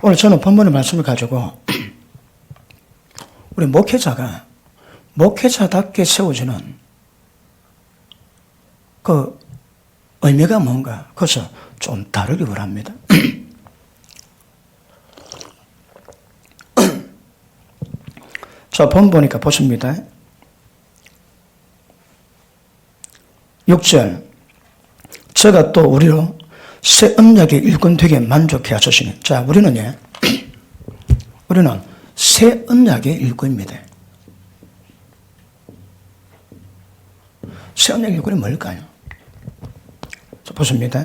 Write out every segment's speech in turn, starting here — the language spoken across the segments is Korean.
오늘 저는 본문의 말씀을 가지고 우리 목회자가 목회자답게 세워지는 그 의미가 뭔가 그것을 좀 다르게 원합니다. 자, 본 보니까 보십니다. 6절 제가 또 우리로 새 언약의 일꾼 되게 만족해 하셨으니 자, 우리는 새 언약의 일꾼입니다. 새 언약의 일꾼이 뭘까요? 자, 보십니다.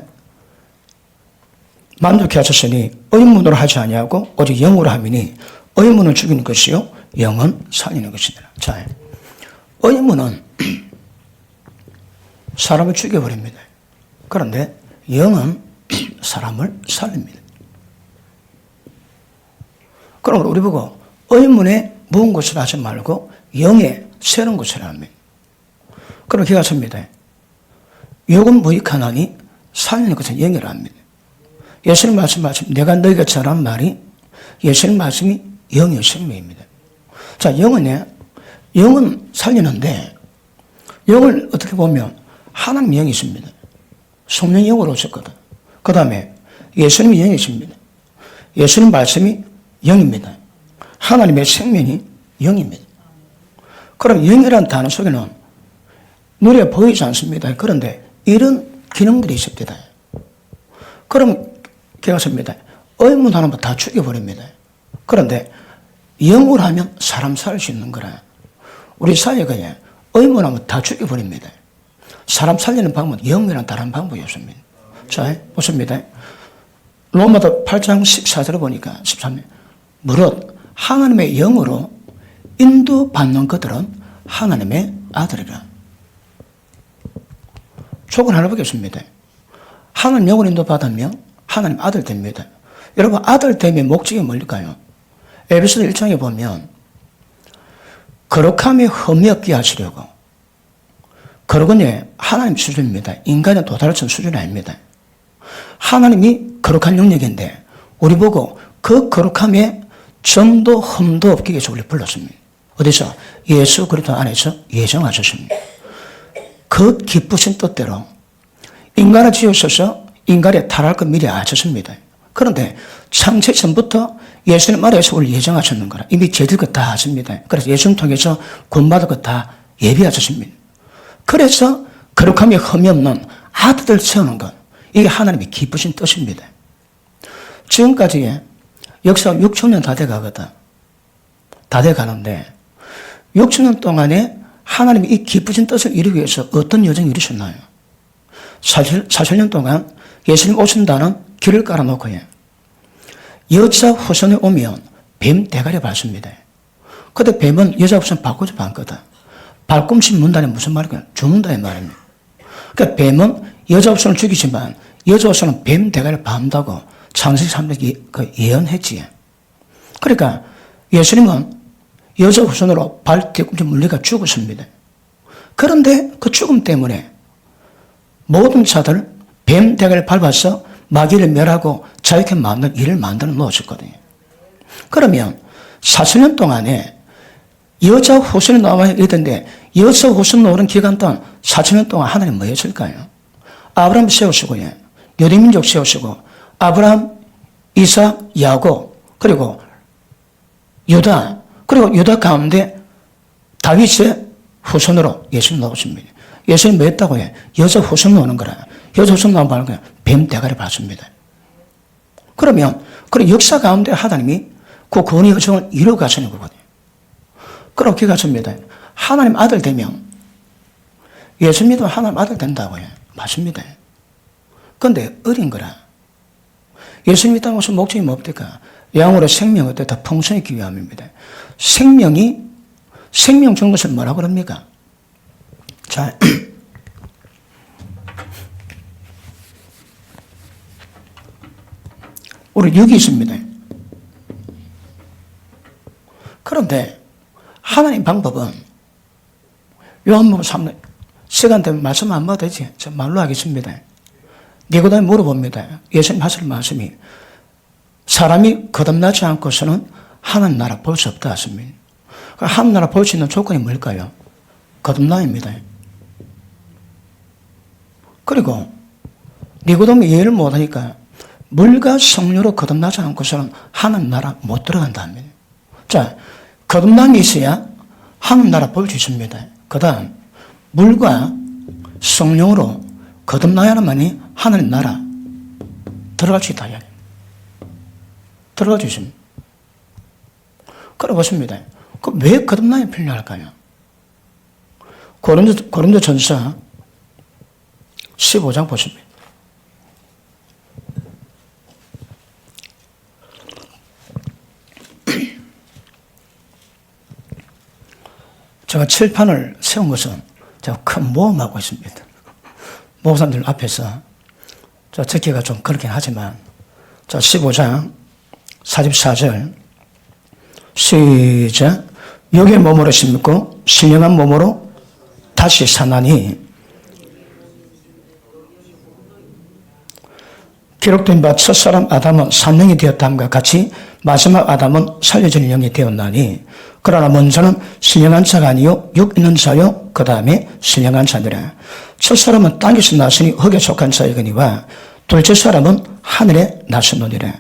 만족해 하셨으니 의문으로 하지 아니하고 오직 영으로 함이니 의문은 죽이는 것이요 영은 살리는 것이니라. 자, 의문은 사람을 죽여버립니다. 그런데 영은 사람을 살립니다. 그럼 우리 보고 의문에 무은 것을 하지 말고 영에 새로운 것을 합니다. 그럼 기가 찹니다. 육은 무익하나니 살리는 것은 영이라 합니다. 예수님 말씀 내가 너희가 전한 말이 예수님 말씀이 영의 생명입니다. 자, 영은 살리는데 영을 어떻게 보면 하나님 영이 있습니다. 성령 영으로 오셨거든. 그 다음에 예수님이 영이십니다. 예수님 말씀이 영입니다. 하나님의 생명이 영입니다. 그럼 영이라는 단어 속에는 눈에 보이지 않습니다. 그런데 이런 기능들이 있습니다. 그럼 개가섭니다. 의문 하나만 다 죽여버립니다. 그런데 영으로 하면 사람 살 수 있는 거라. 우리 사회가 의문 하면 다 죽여버립니다. 사람 살리는 방법은 영이란 다른 방법이 없습니다. 자, 보십니다. 로마서 8장 14절을 보니까 13절. 무릇 하나님의 영으로 인도받는 그들은 하나님의 아들이라. 조건 하나밖에 없습니다. 하나님 영으로 인도받으면 하나님 아들 됩니다. 여러분, 아들 됨의 목적이 뭘까요? 에베소서 1장에 보면 거룩함이 흠이 없게 하시려고. 거룩은 하나님 수준입니다. 인간의 도달한 수준이 아닙니다. 하나님이 거룩한 영역인데 우리 보고 그 거룩함에 점도 흠도 없게 해서 우리 불렀습니다. 어디서? 예수 그리스도 안에서 예정하셨습니다. 그 기쁘신 뜻대로 인간을 지으셔서 인간의 타락할 것 미리 아셨습니다. 그런데 창세 전부터 예수님 아래에서 우리 예정하셨는 거라. 이미 제들 것 다 아십니다. 그래서 예수님 통해서 구원받을 것 다 예비하셨습니다. 그래서 거룩함이 흠이 없는 아들을 세우는 것. 이게 하나님의 기쁘신 뜻입니다. 지금까지 역사가 6,000년 다 돼가거든. 다 돼가는데 6,000년 동안에 하나님이 이 기쁘신 뜻을 이루기 위해서 어떤 여정을 이루셨나요? 40년 동안 예수님 오신다는 길을 깔아놓고 여자 후손이 오면 뱀 대가리 밟습니다. 그때 뱀은 여자 후손 바꾸지 않거든. 발꿈치 문다는 무슨 말이야? 죽는다는 말입니다. 그러니까 뱀은 여자 후손을 죽이지만 여자 후손은 뱀 대가리를 밟는다고 창세기 3장이 예언했지. 그러니까 예수님은 여자 후손으로 발 뒤꿈치 물리가 죽었습니다. 그런데 그 죽음 때문에 모든 자들 뱀 대가리를 밟아서 마귀를 멸하고 자유케 만든 일을 만들어 놓으셨거든요. 그러면 40년 동안에 여자 후손이 나와야 이랬는데 여자 후손 오는 기간 동안 40년 동안 하나님 뭐 했을까요? 아브라함 세우시고 유대민족 세우시고 아브라함, 이삭, 야곱 그리고 유다 그리고 유다 가운데 다윗의 후손으로 예수님 나오십니다. 예수님 뭐 했다고 해? 여자 후손 나오는 거라. 여자 후손 나오는 거야. 뱀 대가리 받습니다. 그러면 그 역사 가운데 하나님이 그 구원의 여정을 이루어 가시는 거거든요. 그렇게 가십니다. 하나님 아들 되면 예수 믿으면 하나님 아들 된다고 해. 맞습니다. 그런데 어린 거라. 예수 믿다는 것은 목적이 뭡니까? 영으로 생명을 더 풍성히 있기 위함입니다. 생명 주는 것을 뭐라고 그럽니까? 자, 우리 육이 있습니다. 그런데 하나님 방법은 요한복음 3장 시간 되면 말씀 안 봐도 되지. 저 말로 하겠습니다. 니고데모에 물어봅니다. 예수님 하실 말씀이 사람이 거듭나지 않고서는 하나님 나라 볼 수 없다 하십니다. 하나님 나라 볼 수 있는 조건이 뭘까요? 거듭남입니다. 그리고 니고데모이 이해를 못하니까 물과 성령으로 거듭나지 않고서는 하나님 나라 못 들어간다 합니다. 자, 거듭남이 있어야 하나님 나라 볼 수 있습니다. 그 다음 물과 성령으로 거듭나야만이 하나님 나라 들어갈 수 있다. 들어갈 수 있습니다. 그래 보십니다. 그럼 왜 거듭남이 필요할까요? 고린도전서 15장 보십니다. 제가 칠판을 세운 것은 제가 큰 모험하고 있습니다. 목사님들 앞에서 적기가 좀 그렇긴 하지만 15장 44절 시작. 육의 몸으로 심고 신령한 몸으로 다시 사나니 기록된 바 첫사람 아담은 산령이 되었다함과 같이 마지막 아담은 살려진 영이 되었나니 그러나 먼저는 신령한 자가 아니요 육 있는 자요 그 다음에 신령한 자니라. 첫사람은 땅에서 나으니 흙에 속한 자이거니와 둘째 사람은 하늘에 나셨느니라.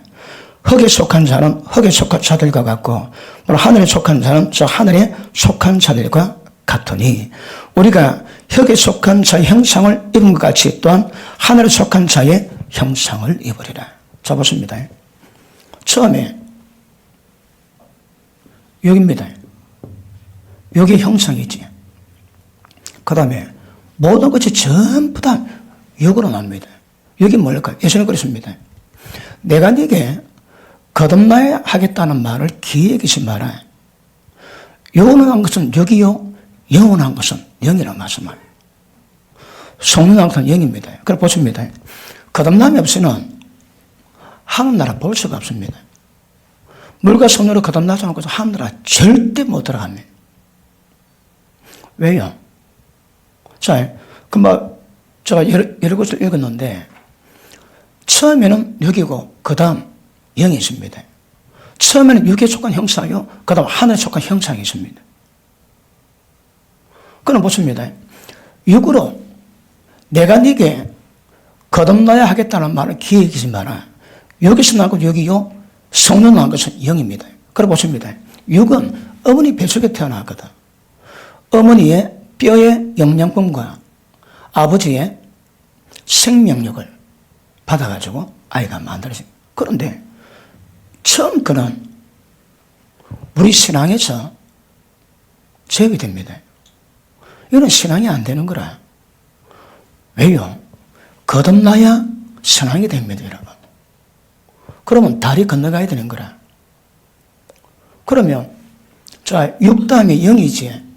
흙에 속한 자는 흙에 속한 자들과 같고 하늘에 속한 자는 저 하늘에 속한 자들과 같으니 우리가 흙에 속한 자의 형상을 입은 것 같이 또한 하늘에 속한 자의 형상을 입으리라. 자 보십니다. 처음에 여기입니다. 여기 형상이지. 그 다음에 모든 것이 전부 다 육으로 납니다. 여기 뭘까? 예수님 그랬습니다. 내가 네게 거듭나야 하겠다는 말을 귀에 기시 마라. 영원한 것은 육이요 영원한 것은 영이라고 말씀을. 성령한 것은 영입니다. 그래 보십니다. 거듭남이 없이는 하나님 나라 볼 수가 없습니다. 물과 성령으로 거듭나지 않고서 하나님 나라 절대 못 들어갑니다. 왜요? 자, 제가 여러 곳을 읽었는데 처음에는 육이고 그 다음 영이 있습니다. 처음에는 육에 속한 형상이요 그 다음 하늘에 속한 형상이 있습니다. 그럼 보십니다. 육으로 내가 네게 거듭나야 하겠다는 말을 귀에 기지 마라. 여기서 나온 것 육이요 성령 나온 것은 영입니다. 그래 보십니다. 육은 어머니 뱃속에 태어나거든. 어머니의 뼈의 영양분과 아버지의 생명력을 받아가지고 아이가 만들어집니다. 그런데 처음 그는 우리 신앙에서 제외됩니다. 이건 신앙이 안 되는 거라. 왜요? 거듭나야 신앙이 됩니다, 여러분. 그러면 다리 건너가야 되는 거라. 그러면 자, 육 다음에 영이지.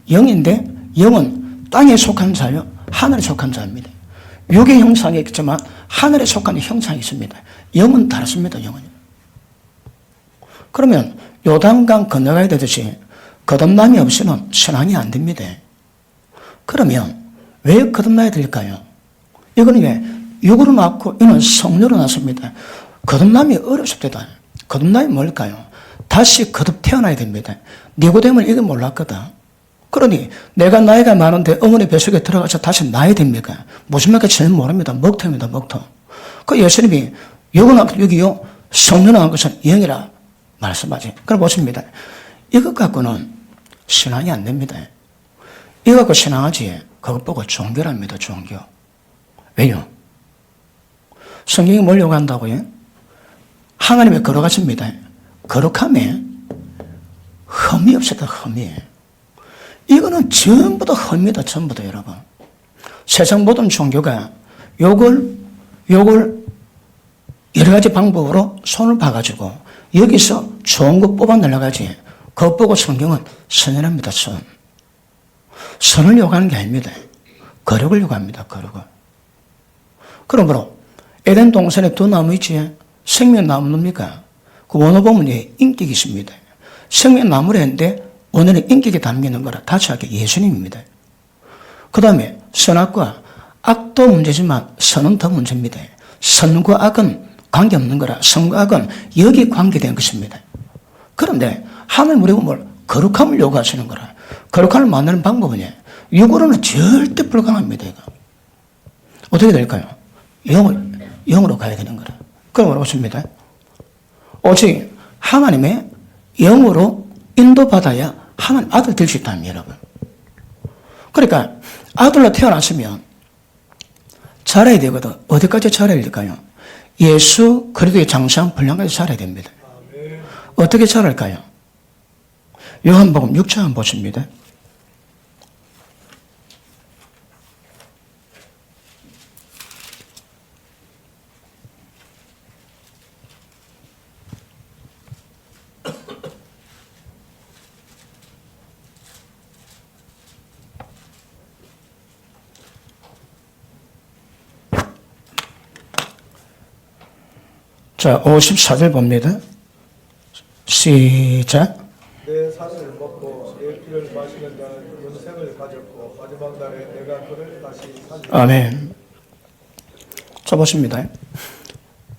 영인데 영은 땅에 속한 자요 하늘에 속한 자입니다. 육의 형상이 있지만 하늘에 속한 형상이 있습니다. 영은 다릅니다. 영은. 그러면 요단강 건너가야 되듯이 거듭남이 없이는 신앙이 안 됩니다. 그러면 왜 거듭나야 될까요? 이거는 왜? 육으로 낳고 이는 성령으로 낳습니다. 거듭남이 어렵습니다. 거듭남이 뭘까요? 다시 거듭 태어나야 됩니다. 니고데모는 이거 몰랐거든. 그러니 내가 나이가 많은데 어머니 뱃속에 들어가서 다시 나야 됩니까? 무슨 말인지 잘 모릅니다. 먹토입니다. 먹토. 그 예수님이 육은 육이요 성령을 한 것은 영이라 말씀하지. 그럼 보십니다. 이것 갖고는 신앙이 안 됩니다. 이거 갖고 신앙하지 그것 보고 종교랍니다. 종교. 왜요? 성경이 뭘 요구한다고요? 하나님의 거룩하십니다. 거룩함에 흠이 없었다. 흠이. 이거는 전부 다 흠이다. 전부 다 여러분. 세상 모든 종교가 요걸 여러 가지 방법으로 손을 봐가지고 여기서 좋은 거 뽑아내려가지. 그것 보고 성경은 선언합니다. 선을 요구하는 게 아닙니다. 거룩을 요구합니다. 거룩을. 그러므로 에덴 동산에 두 나무 있지. 생명나무입니까? 그 원어 보면 인격이 있습니다. 생명나무를 했는데 원어는 인격이 담기는 거라 다시 하게 예수님입니다. 그 다음에 선악과 악도 문제지만 선은 더 문제입니다. 선과 악은 관계없는 거라. 성곽은 여기 관계된 것입니다. 그런데 하나님 우리가 뭘 거룩함을 요구하시는 거라. 거룩함을 만드는 방법은 육으로는 절대 불가능합니다. 이거. 어떻게 될까요? 영으로 가야 되는 거라. 그럼 그렇습니다. 오직 하나님의 영으로 인도받아야 하나님 아들 될 수 있다는 여러분. 그러니까 아들로 태어났으면 자라야 되거든. 어디까지 자라야 될까요? 예수 그리스도의 장성 분량까지 자라야 됩니다. 어떻게 자랄까요? 요한복음 6장 한번 보십니다. 자, 54절 봅니다. 시작. 내 살을 먹고 내 피를 마시는 자는 영생을 가졌고 마지막 날에 내가 그를 다시 살리리라. 아멘. 자, 보십니다.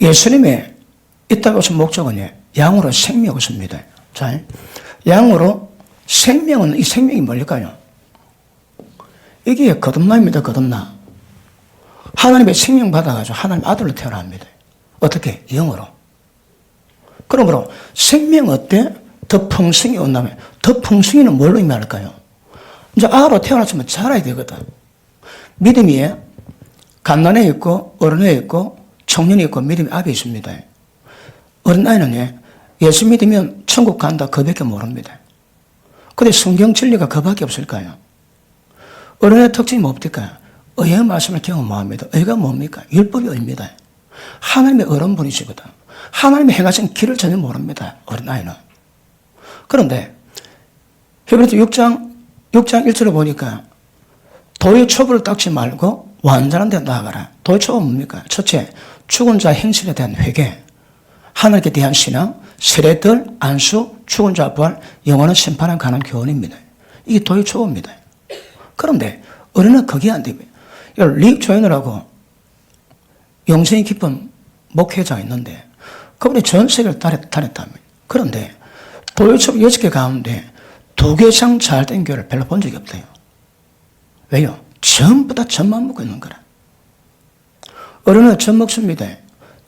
예수님의 이 땅에 오신 목적은 양으로 생명이 없습니다. 자, 양으로 생명은, 이 생명이 뭘까요? 이게 거듭남입니다. 거듭나. 하나님의 생명 받아가지고 하나님 아들로 태어납니다. 어떻게? 영으로. 그러므로 생명 어때? 더 풍성이 온다면, 더 풍성이는 뭘로 의미할까요? 이제 아로 태어났으면 자라야 되거든. 믿음이 갓난에 있고 어른에 있고 청년에 있고 믿음이 앞에 있습니다. 어린아이는 예수 믿으면 천국 간다 그밖에 모릅니다. 근데 성경 진리가 그밖에 없을까요? 어른의 특징이 뭡니까? 의의 말씀을 경험합니다. 의가 뭡니까? 율법이 의입니다. 하나님의 어른분이시거든. 하나님이 행하신 길을 전혀 모릅니다. 어린아이는. 그런데 히브리서 6장 1절을 보니까 도의 첩을 닦지 말고 완전한 데 나아가라. 도의 첩은 뭡니까? 첫째, 죽은 자 행실에 대한 회개, 하나님께 대한 신앙, 세례들, 안수, 죽은 자 부활, 영원한 심판에 관한 교훈입니다. 이게 도의 첩입니다. 그런데 어린은 그게 안 됩니다. 릭 조이너라고 영생이 깊은 목회자가 있는데 그분이 전 세계를 다녔답니다. 그런데 도요첩 6개 가운데 2개 이상 잘된 교회를 별로 본 적이 없대요. 왜요? 전부 다 젖만 먹고 있는 거라. 어른은 젖 먹습니다.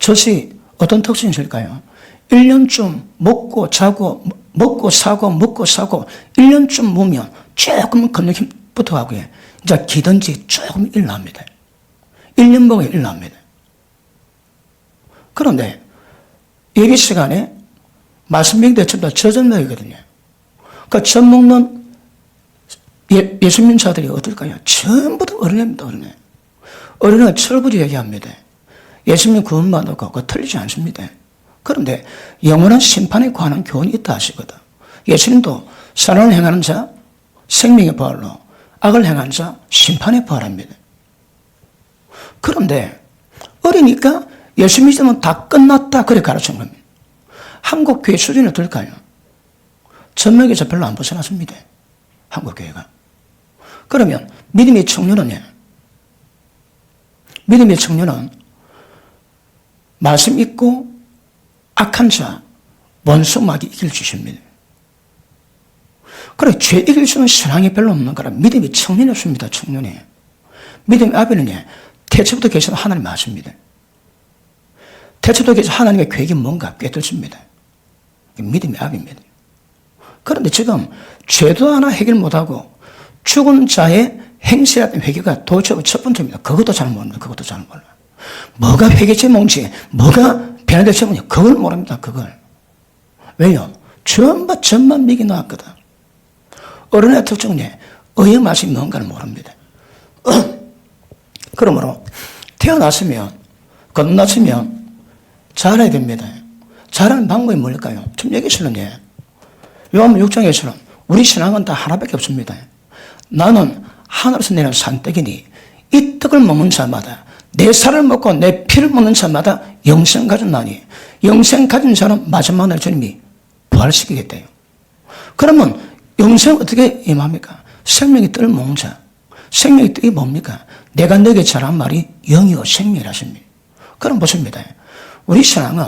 젖이 어떤 특징이 있을까요? 1년쯤 먹고 자고 먹고 사고 먹고 사고 1년쯤 모면 조금 걷는 힘 붙어가고요. 이제 기든지 조금 일납니다. 1년 먹어 일납니다. 그런데 예배 시간에 말씀 명대 전부 다 젖은 먹이거든요. 그러니까 젖 먹는 예수 믿는 자들이 어떨까요? 전부 다 어린애입니다. 어린애. 어린애는 철부지 얘기합니다. 예수 믿는 구원만 얻고 그거 틀리지 않습니다. 그런데 영원한 심판에 관한 교훈이 있다 하시거든. 예수님도 선을 행하는 자 생명의 부활로, 악을 행하는 자 심판의 부활합니다. 그런데 어리니까 예수 믿으면 다 끝났다 그래 가르치는 겁니다. 한국 교회 수준이 어떨까요? 전맥에서 별로 안 벗어났습니다. 한국 교회가. 그러면 믿음의 청년은 말씀 있고 악한 자 원수 마귀 이길 주십니다. 그래 죄 이길 수 있는 신앙이 별로 없는 거라 믿음이 청년이 없습니다. 청년이. 믿음의 앞에는 태초부터 계시는 하나님 아십니다. 태초부터 계신 하나님의 계획이 뭔가 꿰뚫습니다. 믿음의 앞입니다. 그런데 지금 죄도 하나 해결 못하고 죽은 자의 행실했던 회개가 도대체 첫 번째입니다. 그것도 잘 모릅니다. 그것도 잘 몰라요. 뭐가 회개 제목인지, 뭐가 변화될 제목인지 그걸 모릅니다. 그걸. 왜요? 전부 전만 미기 나왔거든. 어른의 특징은 의의 맛이 뭔가를 모릅니다. 그러므로 태어났으면, 건넜으면 잘해야 됩니다. 잘하는 방법이 뭘까요? 지금 여기서는 요한복음 6장에서는 우리 신앙은 다 하나밖에 없습니다. 나는 하늘에서 내린 산떡이니 이 떡을 먹는 자마다 내 살을 먹고 내 피를 먹는 자마다 영생 가졌나니 영생 가진 자는 마지막 날 주님이 부활시키겠대요. 그러면 영생 어떻게 임합니까? 생명의 떡을 먹는 자. 생명의 떡이 뭡니까? 내가 너에게 잘한 말이 영이요 생명이라 하십니다. 그럼 보십니다. 우리 신앙은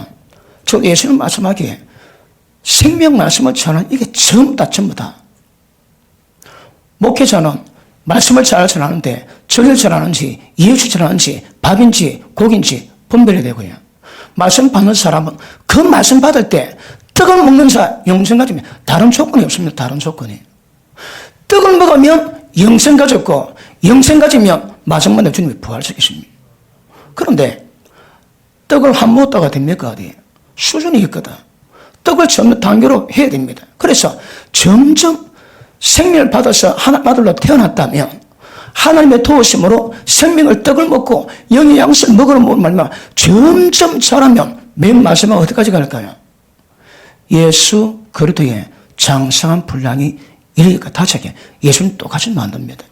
저 예수님 말씀하기에 생명 말씀을 전하는 이게 전부 다. 목회자는 말씀을 잘 전하는데 절을 전하는지 예수 전하는지 밥인지 고기인지 분별해야 되고요. 말씀 받는 사람은 그 말씀 받을 때 떡을 먹는 자 영생 가지면 다른 조건이 없습니다. 다른 조건이. 떡을 먹으면 영생 가졌고 영생 가지면 마지막에 주님이 부활시키십니다. 그런데 떡을 한 먹었다가 됩니까? 어디? 수준이 있거든. 떡을 점점 단계로 해야 됩니다. 그래서 점점 생명을 받아서 하나님 아들로 태어났다면 하나님의 도우심으로 생명을 떡을 먹고 영의 양식을 먹으면 말면 점점 자라면 맨 마지막 어디까지 갈까요? 예수 그리스도의 장성한 분량이 이르기까지 다차게 예수님 똑같이 만듭니다.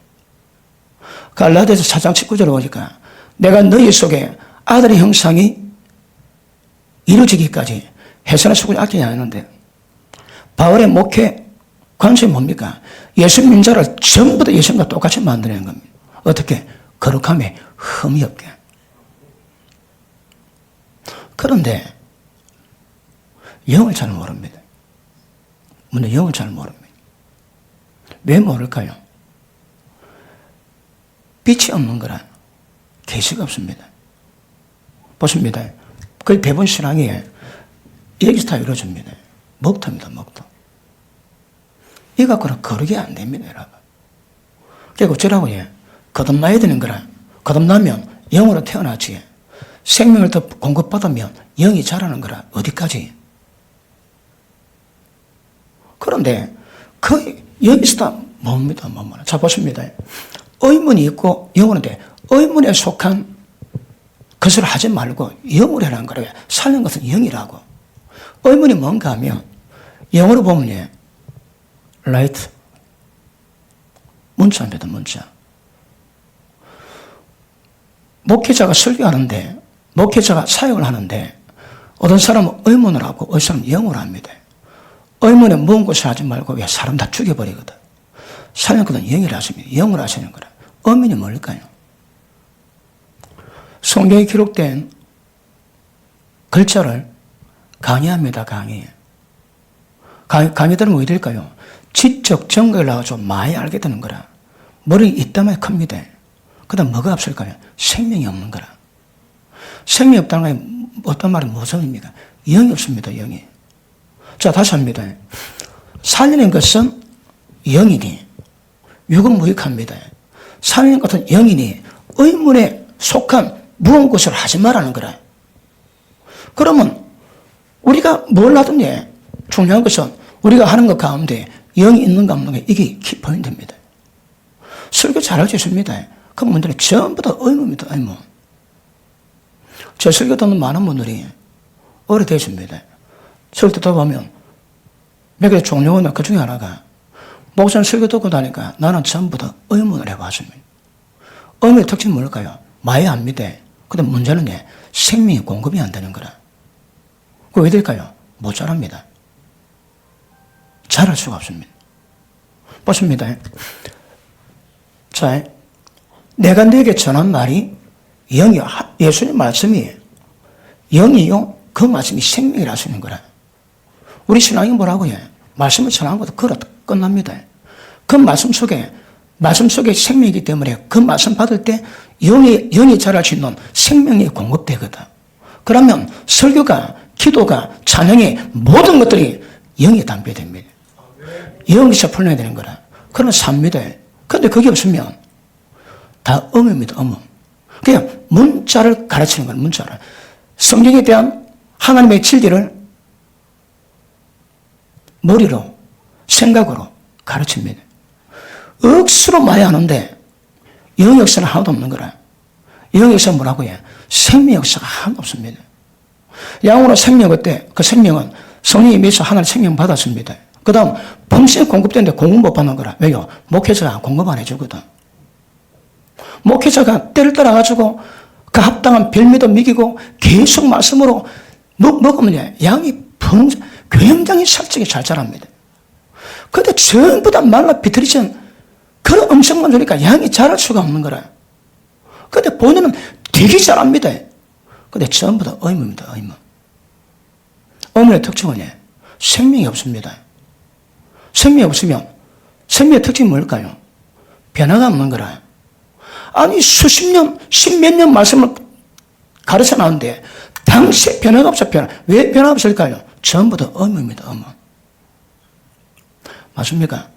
갈라디아서 4장 19절에 보니까 내가 너희 속에 아들의 형상이 이루어지기까지 해서나 수고를 아끼지 않았는데 바울의 목회 관점이 뭡니까? 예수 민자를 전부 다 예수님과 똑같이 만드는 겁니다. 어떻게? 거룩함에 흠이 없게. 그런데 영을 잘 모릅니다. 근데 영을 잘 모릅니다. 왜 모를까요? 빛이 없는 거라 계시가 없습니다. 보십니다. 거의 배분 신앙이 여기서 다 이루어집니다. 먹토입니다. 먹토. 이 갖고는 거룩이 안 됩니다. 여러분. 그리고 어쩌라고 해. 거듭나야 되는 거라. 거듭나면 영으로 태어나지. 생명을 더 공급받으면 영이 자라는 거라. 어디까지? 그런데 거의 여기서 다 뭡니다. 자 보십니다. 의문이 있고 영으로인데 의문에 속한 것을 하지 말고 영으로 하라는 거라고. 살린 것은 영이라고. 의문이 뭔가 하면 영어로 보면 라이트 문자입니다. 문자. 목회자가 설교하는데 목회자가 사역을 하는데 어떤 사람은 의문을 하고 어떤 사람은 영어로 합니다. 의문에 먼 곳을 하지 말고 왜 사람 다 죽여버리거든. 살린 것은 영이라 하십니다. 영어로 하시는 거라. 의문이 뭘까요? 성경에 기록된 글자를 강의합니다. 강의 들으면 왜 될까요? 지적 증거를 나와서 많이 알게 되는 거라. 머리 이따만 큽니다. 그 다음 뭐가 없을까요? 생명이 없는 거라. 생명이 없다는 게 어떤 말이 무슨 의미입니까? 영이 없습니다. 영이. 자, 다시 합니다. 살리는 것은 영이니 육은 무익합니다. 살리는 것은 영이니 의문에 속한 무언 것을 하지 말라는 거라. 그러면 우리가 뭘 하든지 중요한 것은 우리가 하는 것 가운데 영이 있는가 없는 가 이게 키포인트입니다. 설교 잘할 수 있습니다. 그 문제는 전부 다 의무입니다. 의무. 제 설교 듣는 많은 분들이 오래되십니다. 설교 듣다 보면 몇 개의 종류가 그 중에 하나가 목사님 설교 듣고 나니까 나는 전부 다 의문을 해봤습니다. 의문의 특징은 뭘까요? 많이 압니다. 근데 문제는 생명이 공급이 안 되는 거라. 그거 왜 될까요? 못 자랍니다. 잘할 수가 없습니다. 보십니다. 자, 내가 너에게 전한 말이 영이요. 예수님 말씀이 영이요. 그 말씀이 생명이라 하시는 거라. 우리 신앙이 뭐라고 해? 말씀을 전하는 것도 그렇다. 끝납니다. 그 말씀 속에 생명이기 때문에 그 말씀 받을 때 영이 자랄 수 있는 생명이 공급되거든. 그러면 설교가, 기도가, 찬양이 모든 것들이 영이 담배됩니다. 영에서 풀려야 되는 거라. 그러면 삽니다. 그런데 그게 없으면 다 음입니다. 음. 그냥 문자를 가르치는 거예요. 문자를. 성경에 대한 하나님의 진리를 머리로, 생각으로 가르칩니다. 억수로 많이 하는데 영 역사는 하나도 없는 거라. 영 역사 뭐라고 해? 생명 역사가 하나도 없습니다. 양으로 생명 그때 그 생명은 성령이 미쳐 하나님 생명 받았습니다. 그 다음 범신이 공급되는데 공급 못 받는 거라. 왜요? 목회자가 공급 안 해주거든. 목회자가 때를 따라가지고 그 합당한 별미도 미기고 계속 말씀으로 먹으면 양이 굉장히 살찌게 잘 자랍니다. 근데 전부 다 말라 비틀이전 그런 음식만 주니까 양이 자랄 수가 없는 거라. 근데 본인은 되게 잘합니다. 근데 전부 다 의무입니다. 의무. 의무의 특징은 생명이 없습니다. 생명이 없으면 생명의 특징이 뭘까요? 변화가 없는 거라. 아니 수십 년, 십몇 년 말씀을 가르쳐 놨는데 당시에 변화가 없어. 왜 변화가 없을까요? 전부 다 의무입니다. 의무. 맞습니까?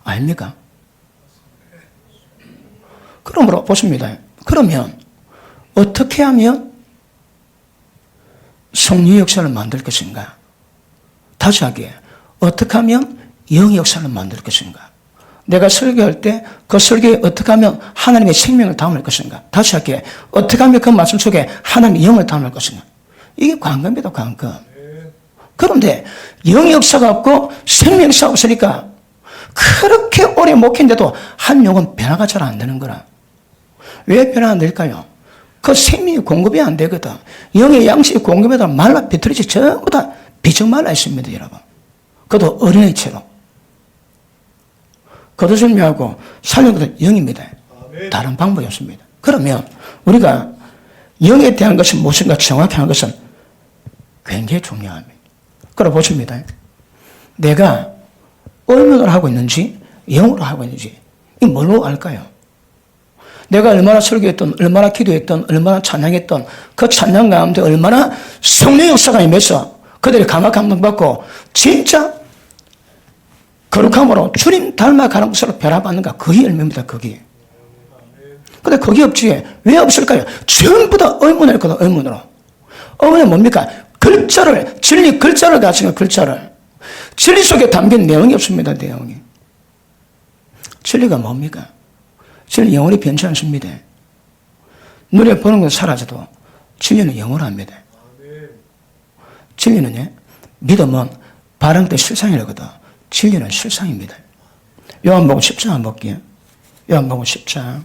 아닙니까? 그러므로 보십니다. 그러면 어떻게 하면 성령 역사를 만들 것인가? 다시 하기에 어떻게 하면 영의 역사를 만들 것인가? 내가 설교할 때 그 설교에 어떻게 하면 하나님의 생명을 담을 것인가? 다시 하기에 어떻게 하면 그 말씀 속에 하나님의 영을 담을 것인가? 이게 관건입니다. 관건. 그런데 영의 역사가 없고 생명 역사가 없으니까 그렇게 오래 목회인데도 한 영은 변화가 잘 안 되는 거라. 왜 변화 안 될까요? 그 생명이 공급이 안 되거든. 영의 양식이 공급에다 말라 비틀어지 전부 다 비정 말라 있습니다, 여러분. 그것도 어린애처럼. 걷어들미하고 살린 것은 영입니다. 다른 방법이 없습니다. 그러면 우리가 영에 대한 것은 무엇인가 정확히 하는 것은 굉장히 중요합니다. 그럼 보십니다. 내가 의문으로 하고 있는지 영으로 하고 있는지 이 뭘로 알까요? 내가 얼마나 설교했던, 얼마나 기도했던, 얼마나 찬양했던 그 찬양 가운데 얼마나 성령 역사가 임해서 그들이 감화 감동받고 진짜 거룩함으로 주님 닮아가는 것으로 변화받는가? 그게 열매입니다. 그게. 근데 그게 없지. 왜 없을까요? 전부 다 의문을 했거든. 의문으로. 의문은 뭡니까? 글자를, 진리 글자를 가지고 글자를. 진리 속에 담긴 내용이 없습니다. 내용이. 진리가 뭡니까? 진리 영원히 변치 않습니다. 눈에 보는 건 사라져도 진리는 영원합니다. 진리는 믿음은 발행 때 실상이라거든. 진리는 실상입니다. 요한복음 10장 한번 볼게요. 요한복음 10장.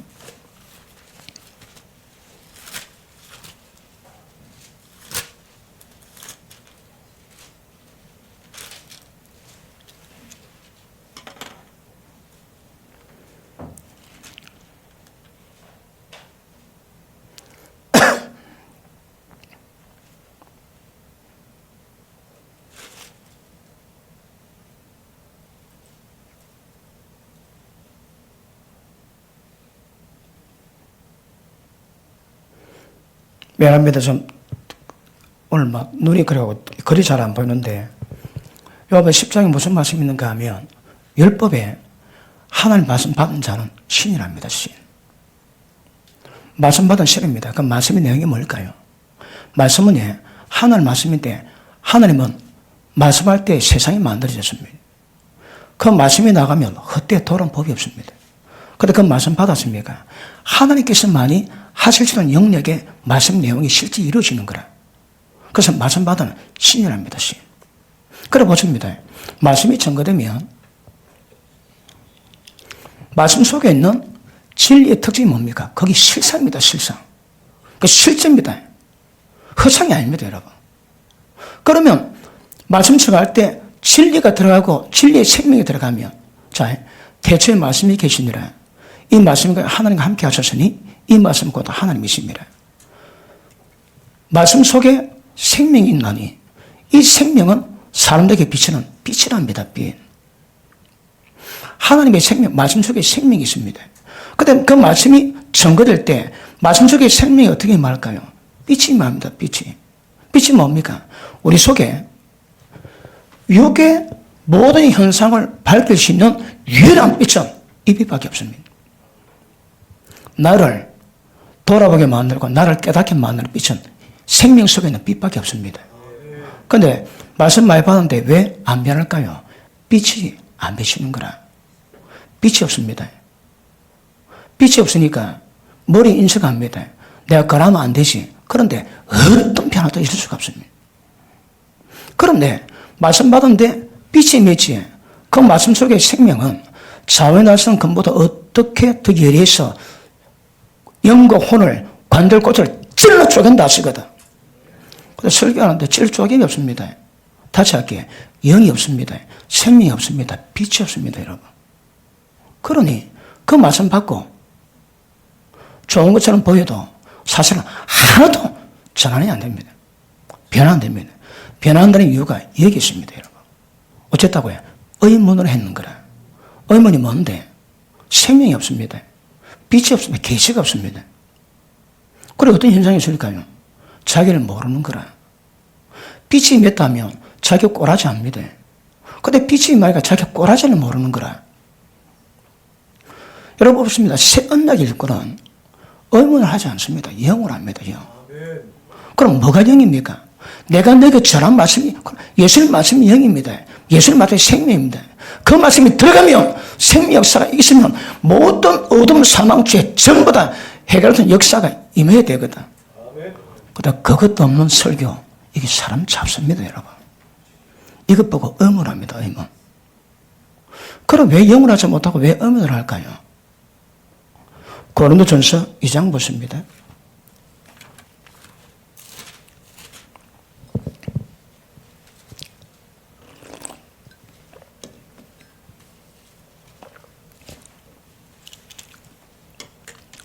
미안합니다. 좀 오늘 막 눈이 그래고 글이 잘 안 보이는데 요한복음 10장에 무슨 말씀이 있는가 하면 율법에 하나님 말씀 받은 자는 신이랍니다. 신. 말씀 받은 신입니다. 그 말씀의 내용이 뭘까요? 말씀은 하나님 말씀인데 하나님은 말씀할 때 세상이 만들어졌습니다. 그 말씀이 나가면 헛되이 돌아온 법이 없습니다. 그런데 그 말씀 받았습니까? 하나님께서만이 하실 수 있는 영역의 말씀 내용이 실제 이루어지는 거라. 그래서 말씀 받은 신이랍니다. 신. 그래 보십니다. 말씀이 증거되면 말씀 속에 있는 진리의 특징이 뭡니까? 거기 실상입니다. 실상. 그 실제입니다. 허상이 아닙니다. 여러분. 그러면 말씀 증거할 때 진리가 들어가고 진리의 생명이 들어가면 자, 태초에 말씀이 계시니라. 이 말씀과 하나님과 함께 하셨으니 이 말씀 곧 하나님이십니다. 말씀 속에 생명이 있나니 이 생명은 사람들에게 비치는 빛이랍니다. 빛. 하나님의 생명, 말씀 속에 생명이 있습니다. 그런데 그 말씀이 증거될 때 말씀 속에 생명이 어떻게 말할까요? 빛이 말합니다. 빛이. 빛이 뭡니까? 우리 속에 육의 모든 현상을 밝힐 수 있는 유일한 빛은 이 빛밖에 없습니다. 나를 돌아보게 만들고 나를 깨닫게 만드는 빛은 생명 속에 있는 빛밖에 없습니다. 그런데 말씀 많이 받았는데 왜 안 변할까요? 빛이 안 비치는 거라. 빛이 없습니다. 빛이 없으니까 머리 인식합니다. 내가 그러면 안 되지. 그런데 어떤 변화도 있을 수가 없습니다. 그런데 말씀 받았는데 빛이 맺지. 그 말씀 속의 생명은 자원의 날선 근보다 어떻게 더 예리해서 영과 혼을 관절꽃을 찔러 쪼갠다 하시거든. 그래서 설교하는데 찔러 쪼개기 없습니다. 다시 할게. 영이 없습니다. 생명이 없습니다. 빛이 없습니다. 여러분. 그러니 그 말씀 받고 좋은 것처럼 보여도 사실은 하나도 전환이 안 됩니다. 변화 안 됩니다. 변화한다는 이유가 여기 있습니다, 여러분. 어쨌다고요? 의문으로 했는 거라. 의문이 뭔데? 생명이 없습니다. 빛이 없습니다. 계시가 없습니다. 그리고 어떤 현상이 있을까요? 자기를 모르는 거라. 빛이 맺다면 자기 꼬라지 압니다. 근데 빛이 말까 자기 꼬라지를 모르는 거라. 여러분 없습니다. 새 언약 일꾼은 의문을 하지 않습니다. 영을 합니다. 영. 그럼 뭐가 영입니까? 내가 너에게 전한 말씀이 예수님 말씀이 영입니다. 예수님 말씀이 생명입니다. 그 말씀이 들어가면 생명 역사가 있으면 모든 어둠 사망죄 전부 다 해결하는 역사가 임해야 되거든. 그러다 그것도 없는 설교, 이게 사람 잡습니다, 여러분. 이것 보고 의문합니다, 의문. 그럼 왜 영을 하지 못하고 왜 의문을 할까요? 고린도전서 2장 보십니다.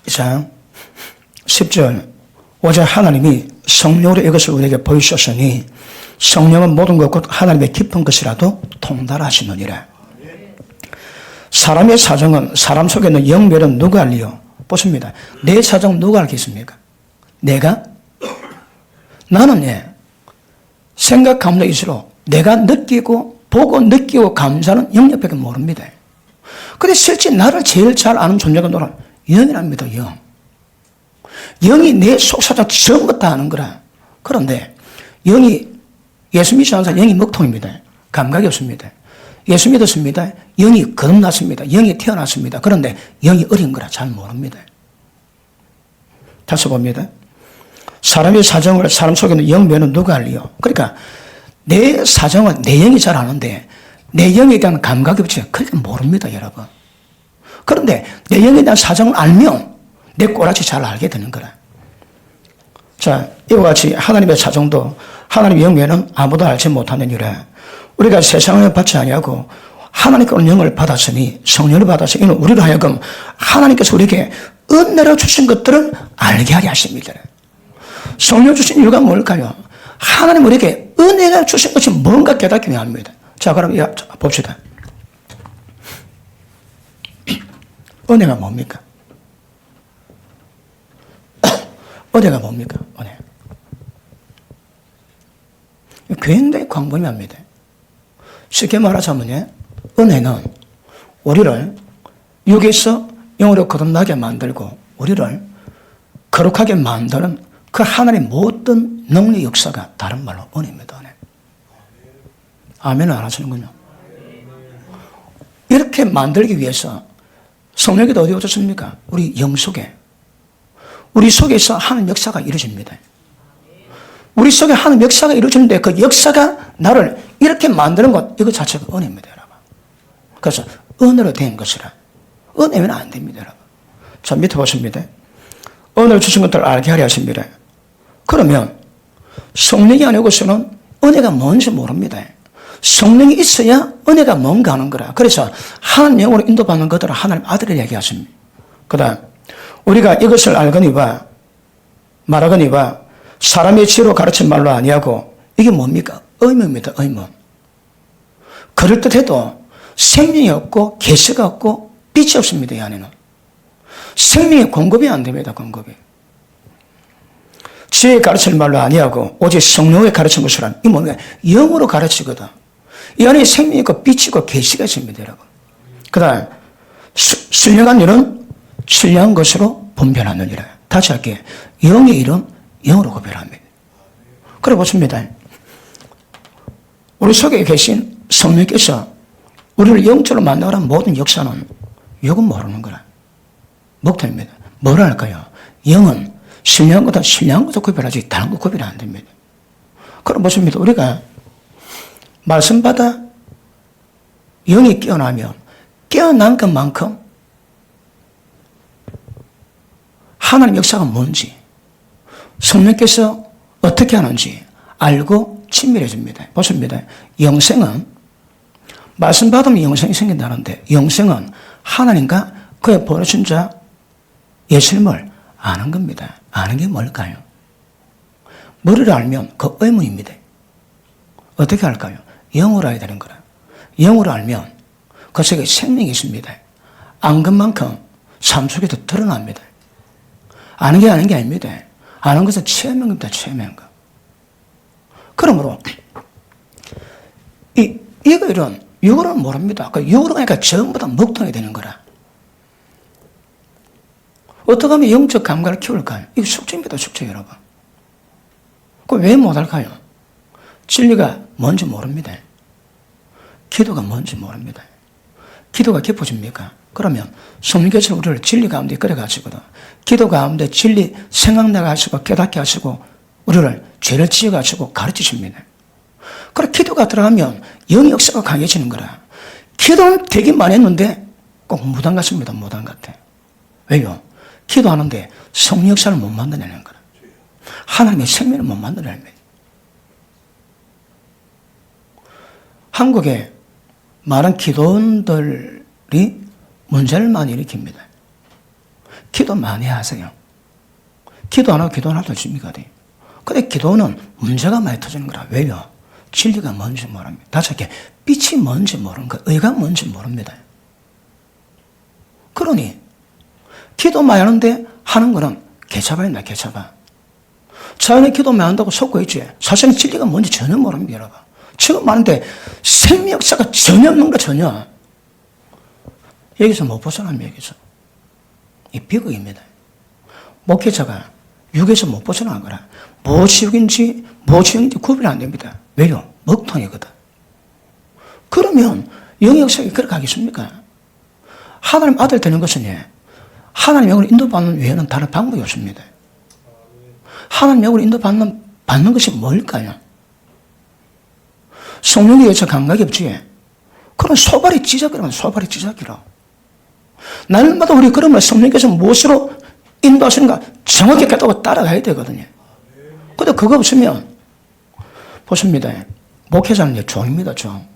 자, 10절. 오직 하나님이 성령으로 이것을 우리에게 보이셨으니 성령은 모든 것 곧 하나님의 깊은 것이라도 통달하시느니라. 사람의 사정은 사람 속에 있는 영멸은 누가 알리요? 보십니다. 내 사정 누가 알겠습니까? 내가? 나는 생각, 감정, 이수로 내가 느끼고 보고 느끼고 감사하는 영역밖에 모릅니다. 근데 실제 나를 제일 잘 아는 존재가 너라 영이랍니다. 영. 영이 내 속사정 전부 다 아는 거라. 그런데 영이 예수 믿지 않는 사람 영이 먹통입니다. 감각이 없습니다. 예수 믿었습니다. 영이 거듭났습니다. 영이 태어났습니다. 그런데 영이 어린 거라 잘 모릅니다. 다시 봅니다. 사람의 사정을 사람 속에 있는 영면은 누가 알리요? 그러니까 내 사정은 내 영이 잘 아는데 내 영에 대한 감각이 없지. 그러니까 모릅니다, 여러분. 그런데 내 영에 대한 사정을 알면 내 꼬라지 잘 알게 되는 거라. 자, 이와 같이 하나님의 사정도 하나님의 영면은 아무도 알지 못하는 이유라. 우리가 세상을 받지 아니하고 하나님께 오는 영을 받았으니 성령을 받았으니 이는 우리로 하여금 하나님께서 우리에게 은혜로 주신 것들을 알게 하게 하십니다. 성령 주신 이유가 뭘까요? 하나님 우리에게 은혜가 주신 것이 뭔가 깨닫기 위함입니다. 자, 그럼 봅시다. 은혜가 뭡니까? 은혜가 뭡니까? 은혜. 굉장히 광범위합니다. 쉽게 말하자면 은혜는 우리를 육에서 영으로 거듭나게 만들고 우리를 거룩하게 만드는 그 하나님의 모든 능력 역사가 다른 말로 은혜입니다. 은혜. 아멘을 안 하시는군요. 이렇게 만들기 위해서 성령이 어디 오셨습니까? 우리 영 속에. 우리 속에서 하나님 역사가 이루어집니다. 우리 속에 하나님 역사가 이루어지는데 그 역사가 나를 이렇게 만드는 것, 이거 자체가 은혜입니다, 여러분. 그래서 은혜로 된 것이라. 은혜면 안 됩니다, 여러분. 자, 밑에 보십니다. 은혜를 주신 것들을 알게 하려 하십니다. 그러면 성령이 아니고서는 은혜가 뭔지 모릅니다. 성령이 있어야 은혜가 뭔가 하는 거라. 그래서 하나님 영으로 인도받는 것들을 하나님 아들을 얘기하십니다. 그 다음 우리가 이것을 알거니와 말하거니와 사람의 지혜로 가르친 말로 아니하고 이게 뭡니까? 의문입니다. 의문. 그럴듯해도 생명이 없고 계시가 없고 빛이 없습니다. 이 안에는. 생명이 공급이 안 됩니다. 공급이. 지혜의 가르칠 말로 아니하고 오직 성령의 가르친 것이란 이 뭡니까? 영으로 가르치거든. 이 안에 생명이 있고 빛이 있고 계시가 있습니다. 여러분. 그 다음 신령한 일은 신령한 것으로 분별하느니라. 다시 할게요. 영의 일은 영으로 구별합니다. 그래 보십니다. 우리 속에 계신 성령께서 우리를 영적으로 만나라는 모든 역사는 영은 모르는 거라. 목표입니다. 뭐라 할까요? 영은 신령한 것과 신령한 것도 구별하지 다른 거 구별이 안 됩니다. 그럼 보십니다. 우리가 말씀 받아 영이 깨어나면 깨어난 것만큼 하나님 역사가 뭔지 성령께서 어떻게 하는지 알고 친밀해집니다. 보십니다. 영생은 말씀 받으면 영생이 생긴다는데 영생은 하나님과 그의 보내신 자 예수님을 아는 겁니다. 아는 게 뭘까요? 머리를 알면 그 의문입니다. 어떻게 할까요? 영으로 알아야 되는 거라. 영으로 알면 그 속에 생명이 있습니다. 안 것만큼 삶 속에서 드러납니다. 아는 게 아닙니다. 아는 것은 체험한 겁니다. 체험한 것. 그러므로 이거는 육으로는 모릅니다. 그 육으로 가니까 전부 다 먹통이 되는 거라. 어떻게 하면 영적 감각을 키울까요? 이거 숙제입니다. 숙제 여러분. 그 왜 못할까요? 진리가 뭔지 모릅니다. 기도가 뭔지 모릅니다. 기도가 깊어집니까? 그러면 성령께서 우리를 진리 가운데 끌어가시거든. 기도 가운데 진리 생각나게 하시고 깨닫게 하시고 우리를 죄를 지어가시고 가르치십니다. 그래 기도가 들어가면 영의 역사가 강해지는 거라. 기도는 되기만 했는데 꼭 무당 같습니다. 무당 같아. 왜요? 기도하는데 성령 역사를 못 만들어내는 거라. 하나님의 생명을 못 만들어내는 거예요. 한국에 많은 기도원들이 문제를 많이 일으킵니다. 기도 많이 하세요. 기도 안 하고 기도 안 하도 집니까? 근데 기도는 문제가 많이 터지는 거라. 왜요? 진리가 뭔지 모릅니다. 다시 이렇게 빛이 뭔지 모르는 거, 의가 뭔지 모릅니다. 그러니 기도 많이 하는데 하는 거는 개차반이다, 개차반. 자연의 기도 많이 한다고 속고 있지. 사실은 진리가 뭔지 전혀 모릅니다, 여러분. 지금 많은데 생명 역사가 전혀 없는 거 전혀. 여기서 못 벗어납니다, 여기서. 이 비극입니다. 목회자가 육에서 못 벗어나는 거라. 무엇이 육인지 무엇이 영인지 구분이 안 됩니다. 왜요? 먹통이거든. 그러면 영의 역사가 그렇게 하겠습니까? 하나님 아들 되는 것은 하나님 영으로 인도받는 외에는 다른 방법이 없습니다. 하나님 영으로 인도받는 것이 뭘까요? 성령에 의해서 감각이 없지. 그럼 소발이 찢어기라면 소발이 찢어기라. 날마다 우리 그러면 성령께서 무엇으로 인도하시는가 정확히 깨닫고 따라가야 되거든요. 근데 그거 없으면 보십니다. 목회자는 종입니다. 종.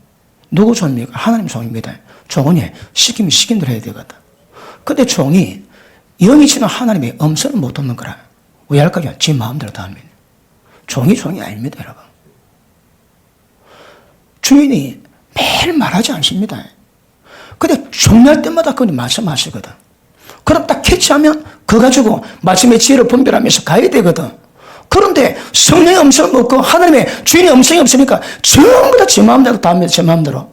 누구 종입니까? 하나님 종입니다. 종은 시키면 시킨 대로 해야 되거든. 근데 종이 영이 지나 하나님의 음성을 못 듣는 거라. 왜 할까요? 지 마음대로 다 합니다. 종이 아닙니다, 여러분. 주인이 매일 말하지 않습니다. 근데 종료할 때마다 그분이 말씀하시거든. 그럼 딱 캐치하면 그거 가지고 말씀의 지혜를 분별하면서 가야 되거든. 그런데 성령의 음성을 없고 하나님의 주인의 음성이 없으니까 전부 다 제 마음대로 다 합니다. 제 마음대로.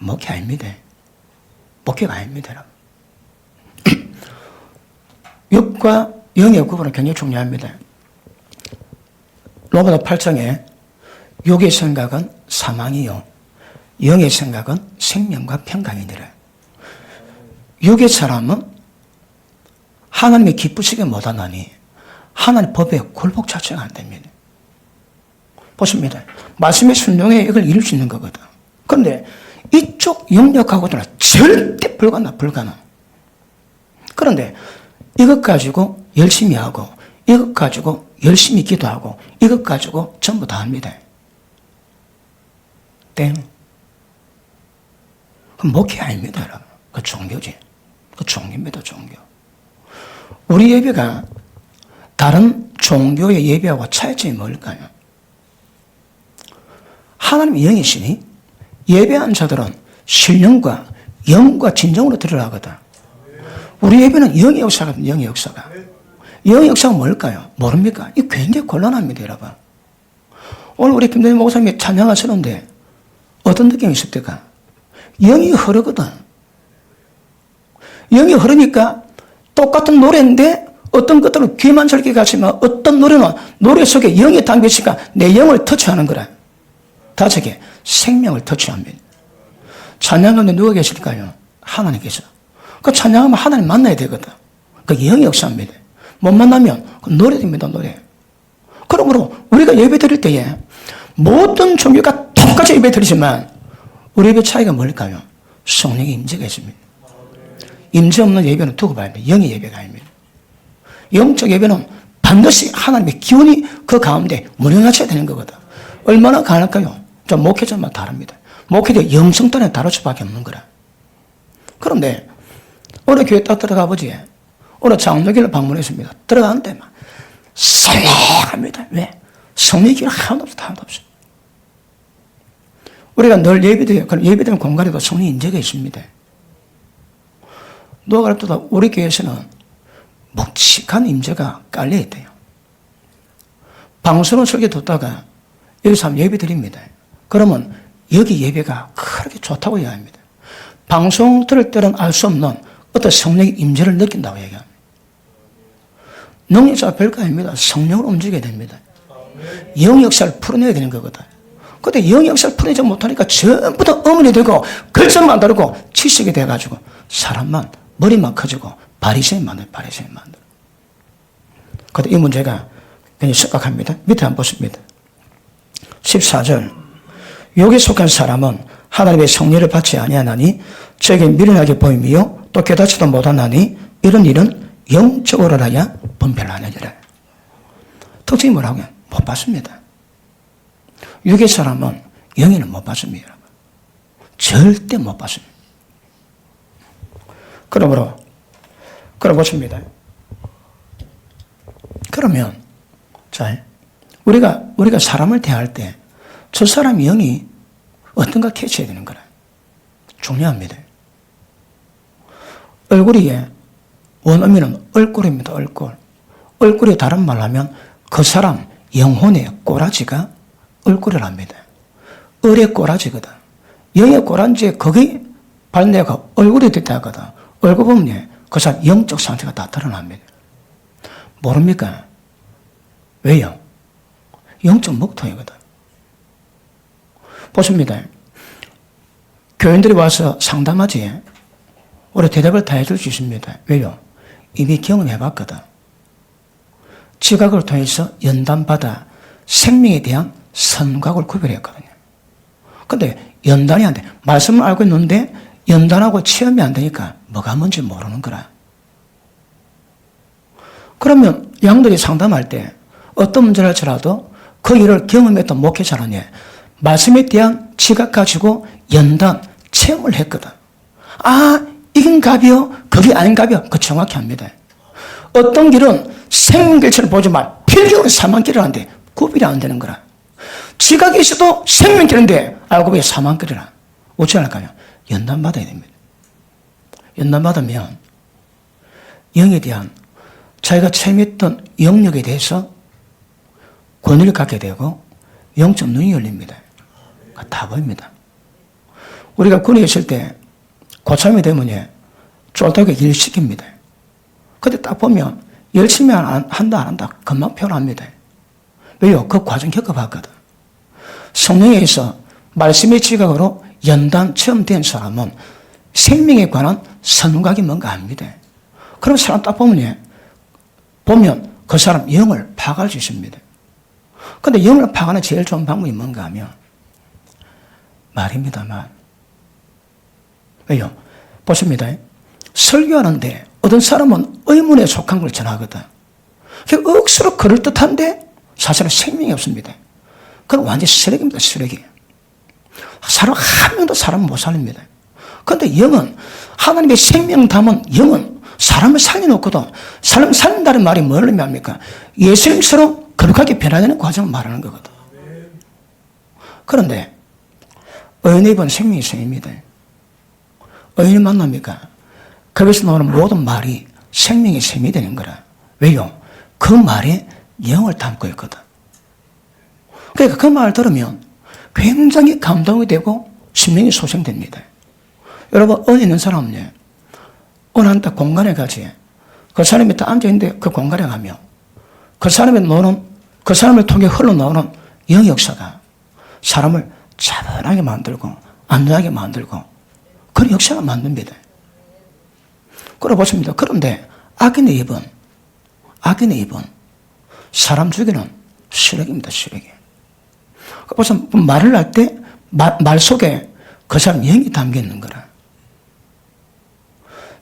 목회 아닙니다. 목회가 아닙니다, 여러분. 육과 영의 구분은 굉장히 중요합니다. 로마서 8장에 육의 생각은 사망이요 영의 생각은 생명과 평강이니라. 육의 사람은 하나님의 기쁘시게 못하나니 하나님 법에 굴복 자체가 안 됩니다. 보십니다. 말씀의 순종에 이걸 이룰 수 있는 거거든. 그런데 이쪽 영역하고는 절대 불가능. 그런데 이것 가지고 열심히 하고 이것 가지고 열심히 기도하고 이것 가지고 전부 다 합니다. 땡. 그 목회 아닙니다, 여러분. 그 종교지. 그 종교입니다, 종교. 우리 예배가 다른 종교의 예배하고 차이점이 뭘까요? 하나님의 영이시니 예배한 자들은 신령과 영과 진정으로 들어가거든. 우리 예배는 영의 역사거든요, 영의 역사가. 영의 역사가 뭘까요? 모릅니까? 이거 굉장히 곤란합니다, 여러분. 오늘 우리 김대중 목사님이 찬양하시는데 어떤 느낌이 있습니까? 영이 흐르거든. 영이 흐르니까 똑같은 노래인데 어떤 것들은 귀만 즐기게 가지만 어떤 노래는 노래 속에 영이 담기니까 내 영을 터치하는 거라. 다시게 생명을 터치합니다. 찬양하는데 누가 계실까요? 하나님께서. 그 찬양하면 하나님 만나야 되거든. 그 영의 역사입니다. 못 만나면 그 노래입니다, 노래. 그러므로 우리가 예배 드릴 때에 모든 종교가 똑같이 예배 드리지만 우리 예배 차이가 뭘까요? 성령의 임재가 있습니다. 임재 없는 예배는 두고 봐야 됩니다. 영의 예배가 아닙니다. 영적 예배는 반드시 하나님의 기운이 그 가운데 무능하셔야 되는 거거든. 얼마나 강할까요? 좀 목회자만 다릅니다. 목회자 영성단에 다를 수밖에 없는 거라. 그런데 오늘 교회 딱 들어가 보지. 오늘 장로교를 방문했습니다. 들어가는데 막 설레합니다. 왜? 성령의 기가 하나도 없어요. 우리가 늘 예배드리는 공간에도 성령 인재가 있습니다. 누가 그래도 우리 교회에서는 묵직한 임재가 깔려야 돼요. 방송을 설교 듣다가 여기서 한번 예배 드립니다. 그러면 여기 예배가 그렇게 좋다고 이야기합니다. 방송 들을 때는 알 수 없는 어떤 성령의 임재를 느낀다고 얘기합니다. 능력자가 별거 아닙니다. 성령으로 움직여야 됩니다. 영 역사를 풀어내야 되는 거거든. 근데 영 역사를 풀어내지 못하니까 전부 다 어머니 되고 글자만 다르고 지식이 돼가지고 사람만 머리만 커지고 바리새인 만들어. 근데 이 문제가 굉장히 심각합니다. 밑에 한번 보십니다. 14절 육에 속한 사람은 하나님의 성령을 받지 아니하나니 저에게 미련하게 보임이요 또 깨닫지도 못하나니 이런 일은 영적으로 하야 분별하느니라. 특징이 뭐라고요? 못 받습니다. 육의 사람은 영에는 못 받습니다. 절대 못 받습니다. 그러므로 보십니다. 그러면 자 우리가 사람을 대할 때 저 사람 영이 어떤가 캐치해야 되는 거라. 중요합니다. 얼굴이 원어민은 얼굴입니다. 얼굴이 다른 말로 하면 그 사람 영혼의 꼬라지가 얼굴이랍니다. 을의 꼬라지거든. 영의 꼬라지에 거기 발내가 얼굴이 됐다 하거든. 얼굴 보면 그 사람 영적 상태가 다 드러납니다. 모릅니까? 왜요? 영적 먹통이거든. 보십니다. 교인들이 와서 상담하지 우리 대답을 다 해줄 수 있습니다. 왜요? 이미 경험해봤거든. 지각을 통해서 연단받아 생명에 대한 선각을 구별했거든요. 근데 연단이 안 돼. 말씀을 알고 있는데 연단하고 체험이 안 되니까 뭐가 뭔지 모르는 거라. 그러면 양들이 상담할 때 어떤 문제를 할지라도 그 일을 경험했던 목회자라니 말씀에 대한 지각 가지고 연단, 체험을 했거든. 아, 이건 갑이요? 그게 아닌 갑이요? 그거 정확히 합니다. 어떤 길은 생명길처럼 보지만 필경은 사망길을 하는데 구별이 안 되는 거라. 지각이 있어도 생명길인데 알고 보니 사망길이라. 어찌 할까요? 연단 받아야 됩니다. 연단 받으면 영에 대한 자기가 체험했던 영역에 대해서 권위를 갖게 되고 영적 눈이 열립니다. 다 보입니다. 우리가 군에 있을 때 고참이 되면 쫄딱하게 일 시킵니다. 근데 딱 보면 열심히 한다 안 한다 금방 표현합니다. 왜요? 그 과정 겪어봤거든. 성령에 있어 말씀의 지각으로 연단 체험된 사람은 생명에 관한 선각이 뭔가 압니다. 그런 사람 딱 보면 그 사람 영을 파악할 수 있습니다. 근데 영을 파악하는 제일 좋은 방법이 뭔가 하면 말입니다만. 왜요? 보십니다. 설교하는데 어떤 사람은 의문에 속한 걸 전하거든. 억수로 그럴듯한데 사실은 생명이 없습니다. 그건 완전히 쓰레기입니다. 쓰레기. 사람 한 명도 사람 못 살립니다. 그런데 영은 하나님의 생명 담은 영은 사람을 살려놓고도 사람 살린다는 말이 뭘 의미합니까? 예수님처럼 거룩하게 변화되는 과정을 말하는 거거든. 그런데 의인의 입은 생명이 생입니다. 의인을 만납니까? 거기서 나오는 모든 말이 생명의 셈이 되는 거라. 왜요? 그 말에 영을 담고 있거든. 그러니까 그 말을 들으면 굉장히 감동이 되고 심령이 소생됩니다. 여러분, 은혜 있는 사람은요, 어느 한 공간에 가지, 그 사람이 딱 앉아있는데 그 공간에 가면 그 사람을 통해 흘러나오는 영 역사가 사람을 차분하게 만들고 안전하게 만들고 그런 역사가 만듭니다. 그래 보십니다. 그런데 악인의 입은 사람 죽이는 쓰레기입니다. 쓰레기. 그래서 말을 할 때 말 속에 그 사람 영이 담겨 있는 거라.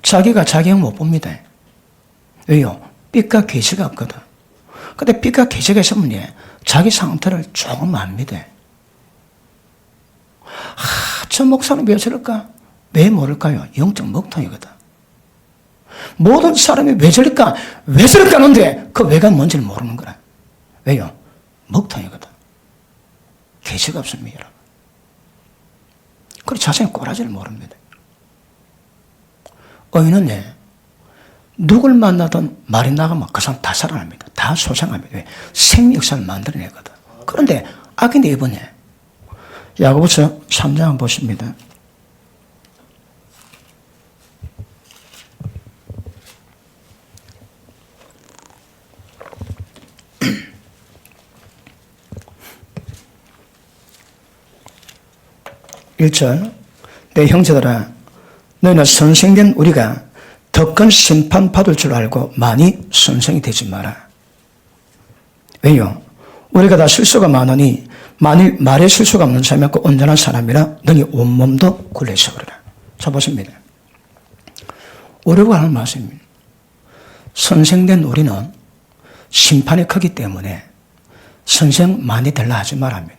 자기가 자기 영 못 봅니다. 왜요? 빛과 계시가 없거든. 근데 빛과 계시가 있으면 자기 상태를 조금 압니다. 저 목사는 왜 저럴까? 왜 모를까요? 영적 먹통이거든. 모든 사람이 왜 저럴까? 왜 저럴까 하는데 그 왜가 뭔지를 모르는 거라. 왜요? 먹통이거든. 개시가 없습니다, 여러분. 그리고 자신의 꼬라지를 모릅니다. 의인은 누굴 만나든 말이 나가면 그 사람 다 살아납니다. 다 소생합니다. 왜? 생명 역사를 만들어내거든. 그런데 악인데 이번에 야고보서 3장 한번 보십니다. 1절 내 형제들아 너희는 선생된 우리가 더 큰 심판 받을 줄 알고 많이 선생이 되지 마라. 왜요? 우리가 다 실수가 많으니 만일 말에 실수가 없는 사람이 없고 온전한 사람이라 너희 온몸도 굴레서 그러라. 자 보십니다. 우리가 하는 말씀입니다. 선생된 우리는 심판이 크기 때문에 선생 많이 되려 하지 말합니다.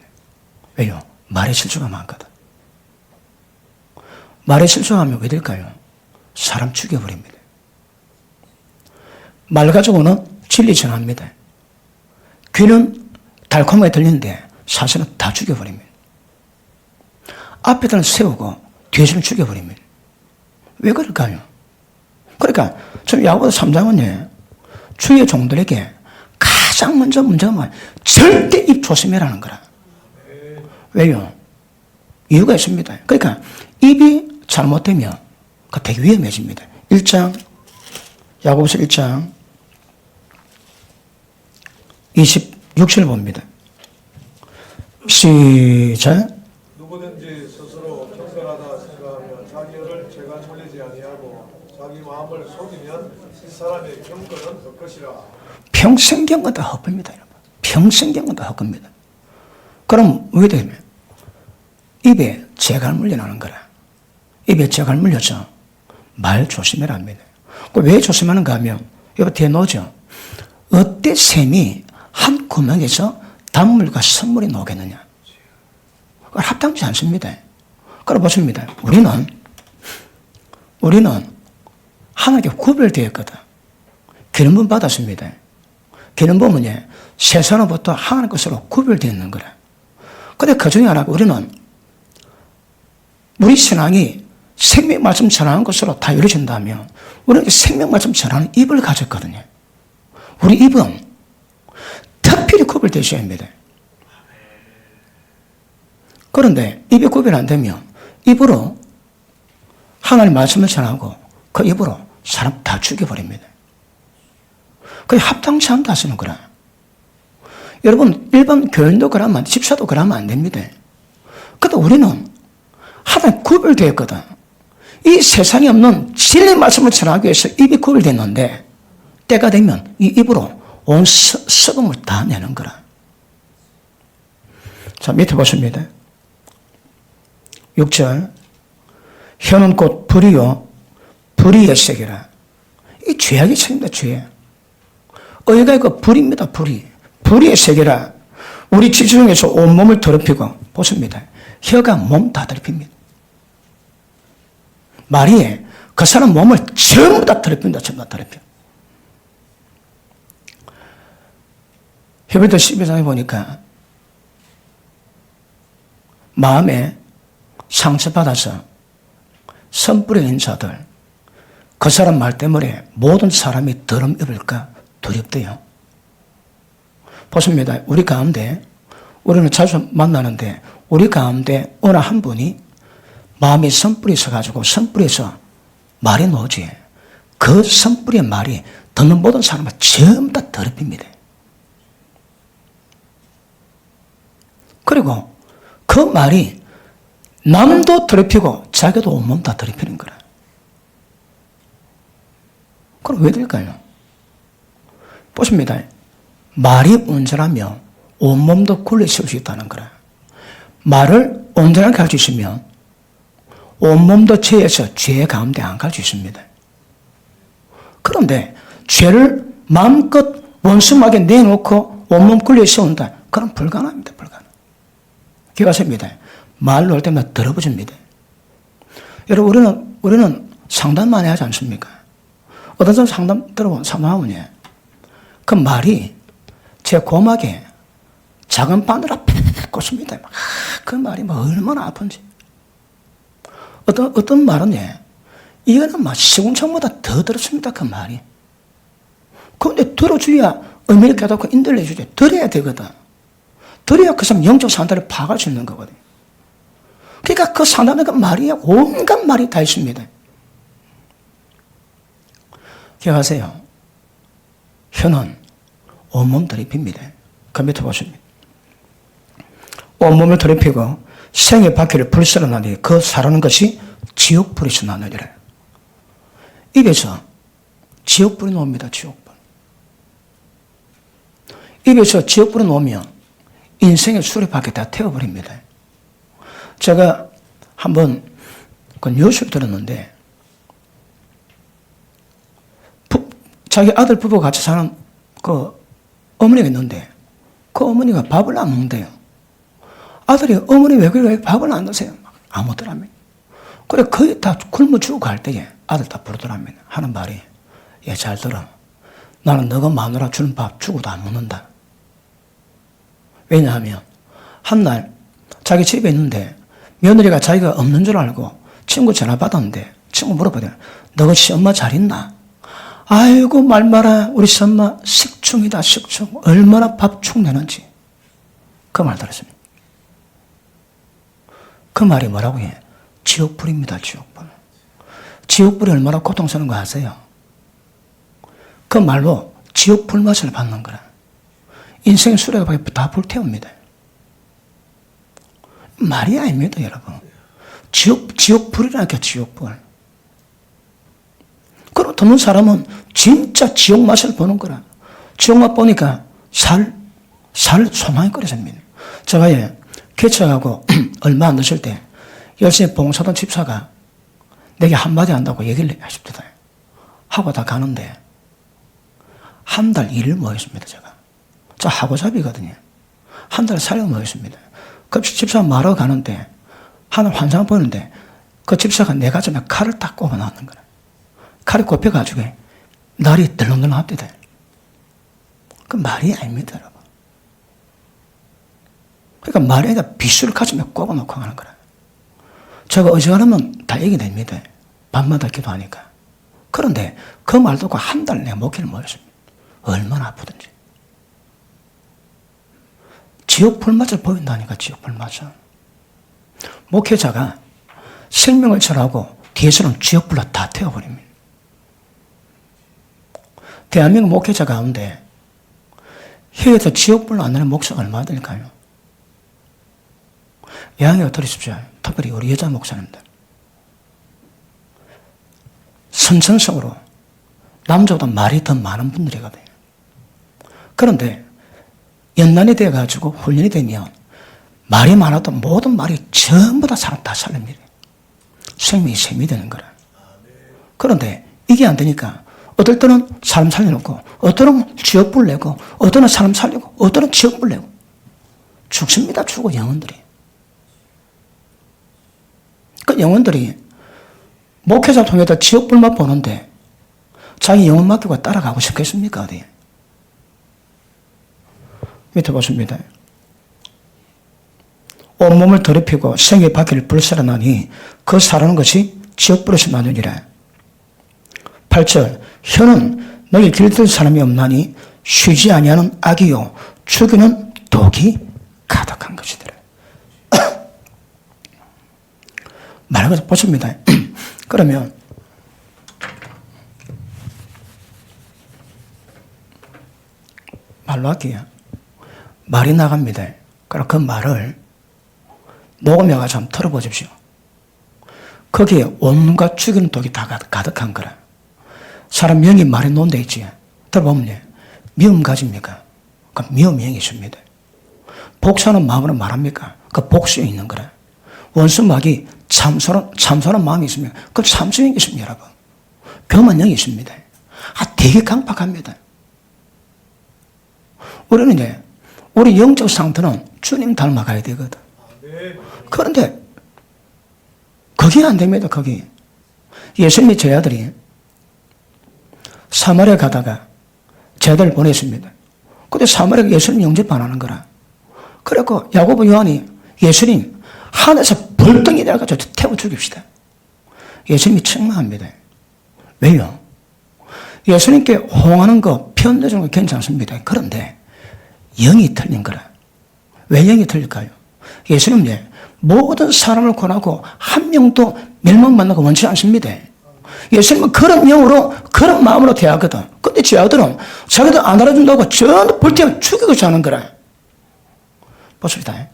왜요? 말에 실수가 많거든. 말에 실수하면 왜 될까요? 사람 죽여버립니다. 말 가지고는 진리 전합니다. 귀는 달콤하게 들리는데 사실은 다 죽여버립니다. 앞에다는 세우고 뒤에서는 죽여버립니다. 왜 그럴까요? 그러니까 좀 야고보서 3장은 주의 종들에게 가장 먼저 문제가 뭐야? 절대 입 조심해라는 거라. 왜요? 이유가 있습니다. 그러니까 입이 잘못되면 그 되게 위험해집니다. 1장 야고보서 1장 26절 봅니다. 시작. 누구든지 스스로 경건하다 생각하면 자기 혀를 죄가 졸리지 아니하고 자기 마음을 속이면 이 사람의 경건은 헛것이라. 평생 경건 다 헛겁니다, 여러분. 평생 경건 다 헛겁니다. 그럼 왜 되면 입에 죄가 물려나는 거라. 입에 죄가 물려서 말 조심해라 합니다. 왜 조심하는가 하면 여기 뒤에 놓죠. 어때 샘이 한 구멍에서 단물과 선물이 나오겠느냐. 그건 합당치 않습니다. 그럼 보십니다. 우리는 하나님께 구별되었거든. 기름 부음 받았습니다. 기름 부음은 세 사람부터 하나님 것으로 구별되어 있는 거라. 근데 그 중에 하나가 우리는 우리 신앙이 생명 말씀 전하는 것으로 다 이루어진다면 우리는 생명 말씀 전하는 입을 가졌거든요. 우리 입은 특별히 구별되셔야 합니다. 그런데 입이 구별 안 되면 입으로 하나님 말씀을 전하고 그 입으로 사람 다 죽여버립니다. 그게 합당치 않다 하시는 거라. 여러분 일반 교인도 그러면 집사도 그러면 안 됩니다. 근데 우리는 하나님 구별되었거든. 이 세상에 없는 진리 말씀을 전하기 위해서 입이 구별됐는데 때가 되면 이 입으로 온 썩음을 다 내는 거라. 자 밑에 보십니다. 6절 혀는 곧 불이요 불의의 세계라. 이 죄악의 책입니다. 죄. 의가 이거 불입니다. 불의의 세계라. 우리 지체 중에서 온몸을 더럽히고 보십니다. 혀가 몸 다 더럽힙니다. 말이 그 사람 몸을 전부 다 더럽힌다. 전부 다 더럽혀. 히브리서 12장에 보니까 마음에 상처받아서 선불에 있는 자들 그 사람 말 때문에 모든 사람이 더러움 입을까 두렵대요. 보십니다. 우리 가운데 우리는 자주 만나는데 우리 가운데 어느 한 분이 마음에 선불이 있어가지고 선불에서 말이 나오지. 그 선불의 말이 듣는 모든 사람을 전부 다 더럽힙니다. 그리고 그 말이 남도 더럽히고 자기도 온몸 다 더럽히는 거라. 그럼 왜 될까요? 보십니다. 말이 온전하면 온몸도 굴레세울 수 있다는 거라. 말을 온전하게 할 수 있으면 온몸도 죄에서 죄 가운데 안 갈 수 있습니다. 그런데 죄를 마음껏 원수하게 내놓고 온몸 굴레세운다. 그건 불가능합니다. 불가능. 기가십니다. 말 놓을 때마다 더러워집니다. 여러분 우리는 상담 많이 하지 않습니까? 어떤 사람 상담 들어본 상담하면 그 말이 제 고막에 작은 바늘을 팍 꽂습니다. 그 말이 뭐 얼마나 아픈지. 어떤 말은 이거는 막 시궁창보다 더 들었습니다. 그 말이. 그런데 들어줘야 의미를 깨닫고 인도를 해주지. 들어야 되거든. 들어야 그 사람 영적 상태를 파악할 수 있는 거거든. 그러니까 그 상담의 그 말이 온갖 말이 다 있습니다. 기억하세요. 혀는 온몸 들이핍니다. 컴퓨터 보십니다. 온몸을 들이피고 생의 바퀴를 불살라나니 그 사라는 것이 지옥불에서 나느니라. 입에서 지옥불이 나옵니다. 지옥불. 입에서 지옥불이 나오면 인생의 수레바퀴 다 태워버립니다. 제가 한번 그 뉴스를 들었는데 자기 아들 부부가 같이 사는 그 어머니가 있는데 그 어머니가 밥을 안 먹는데요. 아들이 어머니 왜 그래? 왜 밥을 안 드세요? 안 먹더랍니다. 그래 거의 다 굶어 죽고 할 때에 아들 다 부르더랍니다. 하는 말이 잘 들어. 나는 너가 마누라 주는 밥 주고도 안 먹는다. 왜냐하면 한날 자기 집에 있는데 며느리가 자기가 없는 줄 알고 친구 전화 받았는데 친구 물어보더니 너가 시엄마 잘 있나? 아이고 말 마라 우리 시엄마 식충이다 식충. 얼마나 밥충 내는지. 그 말 들었습니다. 그 말이 뭐라고 해? 지옥불입니다. 지옥불. 지옥불이 얼마나 고통스러운 거 아세요? 그 말로 지옥불 맛을 받는 거라. 인생의 수레가 다 불태웁니다. 말이 아닙니다, 여러분. 지옥불이라는 게 지옥불. 그리고 듣는 사람은 진짜 지옥 맛을 보는 거라. 지옥 맛 보니까 살 소망이 끓여집니다. 제가 개척하고 얼마 안 됐을 때 열심히 봉사던 집사가 내게 한마디 한다고 얘기를 하십니다. 하고 다 가는데 한 달 일을 뭐 했습니다, 제가. 저 하고잡이거든요. 한 달 살려 뭐 했습니다. 그 집사가 말하고 가는데 하늘 환상 보는데 그 집사가 내 가슴에 칼을 딱 꼽아 놨는 거라. 칼이 꼽혀가지고 날이 덜렁덜렁합니다. 그 말이 아닙니다, 여러분. 그러니까 말에다 비수를 가슴에 꼽아 놓고 가는 거라. 제가 어지간하면 다 얘기됩니다. 밤마다 기도하니까. 그런데 그 말 듣고 한 달 내 목회를 모였습니다. 얼마나 아프든지. 지옥 불맛을 보인다니까, 지옥 불맛을. 목회자가 생명을 절하고 뒤에서는 지옥 불로 다 태워버립니다. 대한민국 목회자 가운데 혀에서 지옥 불로 안 나는 목사가 얼마나 될까요? 양해가 들으십시오. 특별히 우리 여자 목사님들. 선천성으로 남자보다 말이 더 많은 분들이거든요. 그런데 연단이 돼가지고 훈련이 되면 말이 많아도 모든 말이 전부 다 사람 다 살립니다. 생명이 셈이 되는 거라. 그런데 이게 안 되니까 어떨 때는 사람 살려놓고 어떤 때는 지옥불 내고 어떤 때는 사람 살리고 어떤 때는 지옥불 내고 죽습니다. 죽어 영혼들이. 그 영혼들이 목회자 통해서 지옥불만 보는데 자기 영혼 맡기고 따라가고 싶겠습니까? 어디? 밑에 보십니다. 온몸을 더럽히고 생의 바퀴를 불살라나니 그 사라는 것이 지옥불에서 나누니라. 8절 혀는 너희 길들 사람이 없나니 쉬지 아니하는 악이요 죽이는 독이 가득한 것이더라. 말한 것을 보십니다. 그러면 말로 할게요. 말이 나갑니다. 그럼 그 말을 녹음해가지고 한번 들어보십시오. 거기에 온갖 죽이는 독이 다 가득한 거라. 사람 명이 말에 놓은 데 있지. 들어보면 미움 가집니까? 그 미움이 영이 있습니다. 복사는 마음으로 말합니까? 그 복수에 있는 거라. 원수막이 참선한 마음이 있으면 그 참수에 있습니다, 여러분. 교만 영이 있습니다. 되게 강팍합니다. 우리는 우리 영적 상태는 주님 닮아가야 되거든. 그런데 그게 안 됩니다. 거기 예수님이 저희 아들이 사마리아 가다가 제자를 보냈습니다. 근데 사마리아가 예수님 영접 안 하는 거라. 그래갖고 야고보 요한이 예수님 하늘에서 벌떡이 내려가지고 태워 죽입시다. 예수님이 책망합니다. 왜요? 예수님께 호응하는 거, 편내주는 거 괜찮습니다. 그런데 영이 틀린 거라. 왜 영이 틀릴까요? 예수님은 모든 사람을 권하고 한 명도 멸망받는 거 원치 않습니다. 예수님은 그런 영으로, 그런 마음으로 대하거든. 근데 제 아들은 자기들 안 알아준다고 전부 불태워 죽이고자 하는 거라. 보십니다.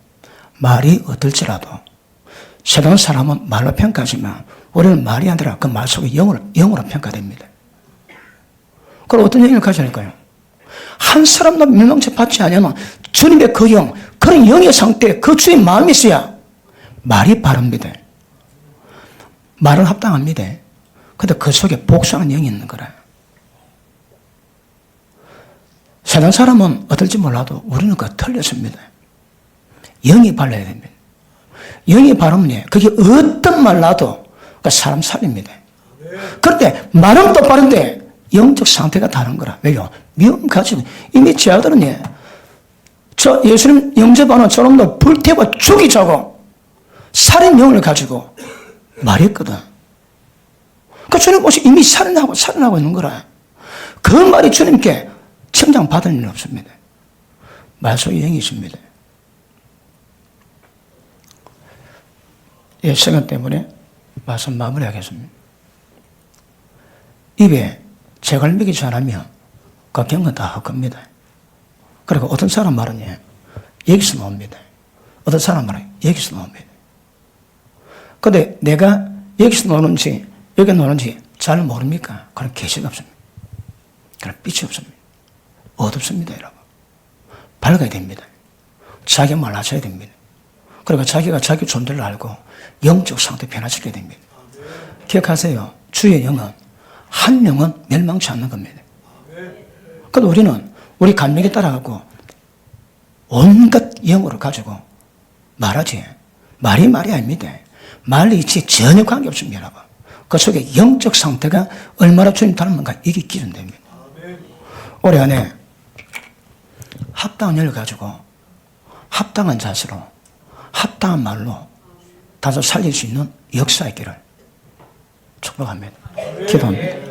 말이 어떨지라도 세상 사람은 말로 평가하지만 우리는 말이 아니라 그 말 속에 영으로 평가됩니다. 그럼 어떤 영을 가져야 할까요? 한 사람도 멸망치 받지 않으면 주님의 그 영, 그런 영의 상태에 그 주의 마음이 있어야 말이 바릅니다. 말은 합당합니다. 근데 그 속에 복수하는 영이 있는 거라. 세상 사람은 어떨지 몰라도 우리는 그거 틀렸습니다. 영이 발라야 됩니다. 영이 바르면 그게 어떤 말 나도 그 사람 살립니다. 그런데 말은 똑바른데 영적 상태가 다른 거라. 왜요? 미움 가지고 이미 제 아들은 저 예수님 영접하는 저놈들 불태워 죽이자고 살인 영을 가지고 말했거든. 그 주님 보시 이미 살인하고 있는 거라. 그 말이 주님께 칭찬받을 일은 없습니다. 말 속에 영이 있습니다. 예, 시간 때문에 말씀 마무리하겠습니다. 입에 재갈매기 잘하면 그 경건 다 헛겁니다. 그리고 어떤 사람 말은 여기서 나옵니다. 어떤 사람 말은 여기서 나옵니다. 근데 내가 여기서 노는지 여기 노는지 잘 모릅니까? 그런 계시가 없습니다. 그런 빛이 없습니다. 어둡습니다, 여러분. 밝아야 됩니다. 자기 말 하셔야 됩니다. 그리고 자기가 자기 존재를 알고 영적 상태 변화시켜야 됩니다. 기억하세요. 주의 영은 한 명은 멸망치 않는 겁니다. 그런데 우리는 우리 감정에 따라가고 온갖 영으로 가지고 말하지. 말이 아닙니다. 말이 있지 전혀 관계없습니다, 여러분. 그 속에 영적 상태가 얼마나 주님 닮은가 이게 기준됩니다. 올해 안에 합당한 열을 가지고 합당한 자세로 합당한 말로 다소 살릴 수 있는 역사의 길을 축복합니다. 기도합니다.